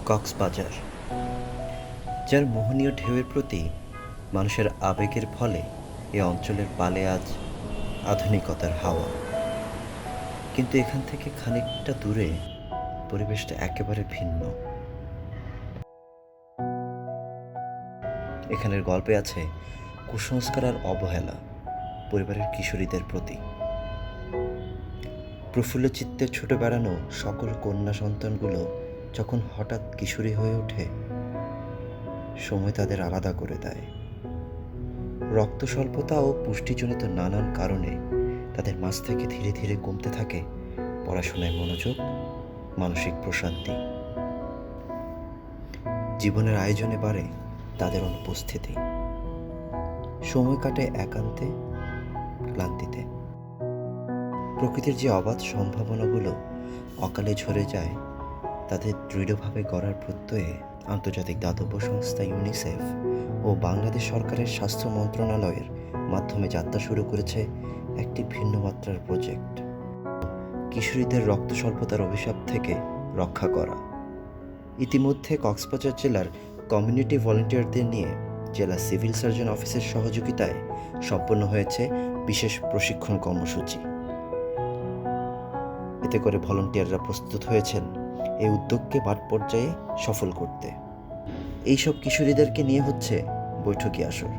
কক্সবাজার, যার মোহনীয় ঢেউয়ের প্রতি মানুষের আবেগের ফলে এ অঞ্চলের পালে আজ আধুনিকতার হাওয়া। কিন্তু এখান থেকে খানিকটা দূরে পরিবেশটা একেবারে ভিন্ন। এখানের গল্পে আছে কুসংস্কার আর অবহেলা পরিবারের কিশোরীদের প্রতি। প্রফুল্ল চিত্তে ছুটে বেড়ানো সকল কন্যা সন্তানগুলো যখন হঠাৎ কিশোরী হয়ে ওঠে, সময় তাদের আলাদা করে দেয়। রক্ত স্বল্পতা ও পুষ্টিজনিত নানান কারণে তাদের মাঝ থেকে ধীরে ধীরে কমতে থাকে পড়াশোনায় মনোযোগ, মানসিক প্রশান্তি। জীবনের আয়োজনে বাড়ে তাদের অনুপস্থিতি। সময় কাটে একান্তে, ক্লান্তিতে। প্রকৃতির যে অবাধ সম্ভাবনাগুলো অকালে ঝরে যায়, তাদের দৃঢ়ভাবে গড়ার প্রত্যয়ে আন্তর্জাতিক দাতব্য সংস্থা ইউনিসেফ ও বাংলাদেশ সরকারের স্বাস্থ্য মন্ত্রণালয়ের মাধ্যমে যাত্রা শুরু করেছে একটি ভিন্ন মাত্রার প্রজেক্ট, কিশোরীদের রক্ত স্বল্পতার অভিশাপ থেকে রক্ষা করা। ইতিমধ্যে কক্সবাজার জেলার কমিউনিটি ভলেন্টিয়ারদের নিয়ে জেলা সিভিল সার্জন অফিসের সহযোগিতায় সম্পন্ন হয়েছে বিশেষ প্রশিক্ষণ কর্মসূচি। এতে করে ভলান্টিয়াররা প্রস্তুত হয়েছেন এই উদ্যোগকে মাঠ পর্যায়ে সফল করতে। এইসব কিশোরীদেরকে নিয়ে হচ্ছে বৈঠকি আসর,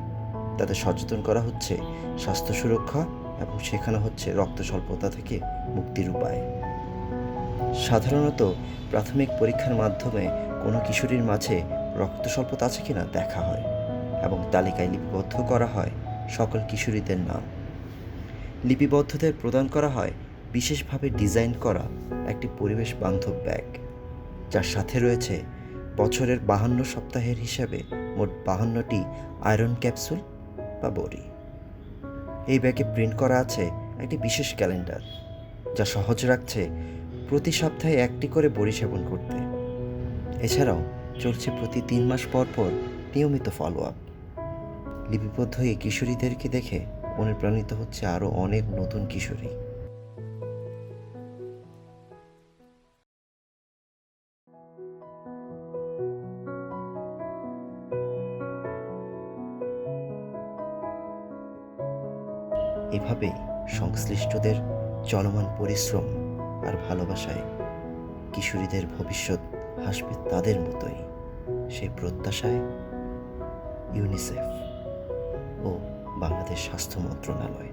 তাদের সচেতন করা হচ্ছে স্বাস্থ্য সুরক্ষা এবং শেখানো হচ্ছে রক্ত স্বল্পতা থেকে মুক্তির উপায়। সাধারণত প্রাথমিক পরীক্ষার মাধ্যমে কোনো কিশোরীর মাঝে রক্ত স্বল্পতা আছে কিনা দেখা হয় এবং তালিকায় লিপিবদ্ধ করা হয় সকল কিশোরীদের নাম। লিপিবদ্ধদের প্রদান করা হয় বিশেষভাবে ডিজাইন করা একটি পরিবেশ বান্ধব ব্যাগ, যার সাথে রয়েছে বছরের 52 সপ্তাহের হিসাবে মোট 52টি আয়রন ক্যাপসুল বা বড়ি। এই ব্যাগে প্রিন্ট করা আছে একটি বিশেষ ক্যালেন্ডার, যা সহজ রাখছে প্রতি সপ্তাহে একটি করে বড়ি সেবন করতে। এছাড়াও চলছে প্রতি 3 মাস পর পর নিয়মিত ফলো আপ। লিপিবদ্ধ এই কিশোরীদেরকে দেখে অনুপ্রাণিত হচ্ছে আরও অনেক নতুন কিশোরী। এভাবেই সংশ্লিষ্টদের চলমান পরিশ্রম আর ভালোবাসায় কিশোরীদের ভবিষ্যৎ হাসবে তাদের মতোই, সেই প্রত্যাশায় ইউনিসেফ ও বাংলাদেশ স্বাস্থ্য মন্ত্রণালয়।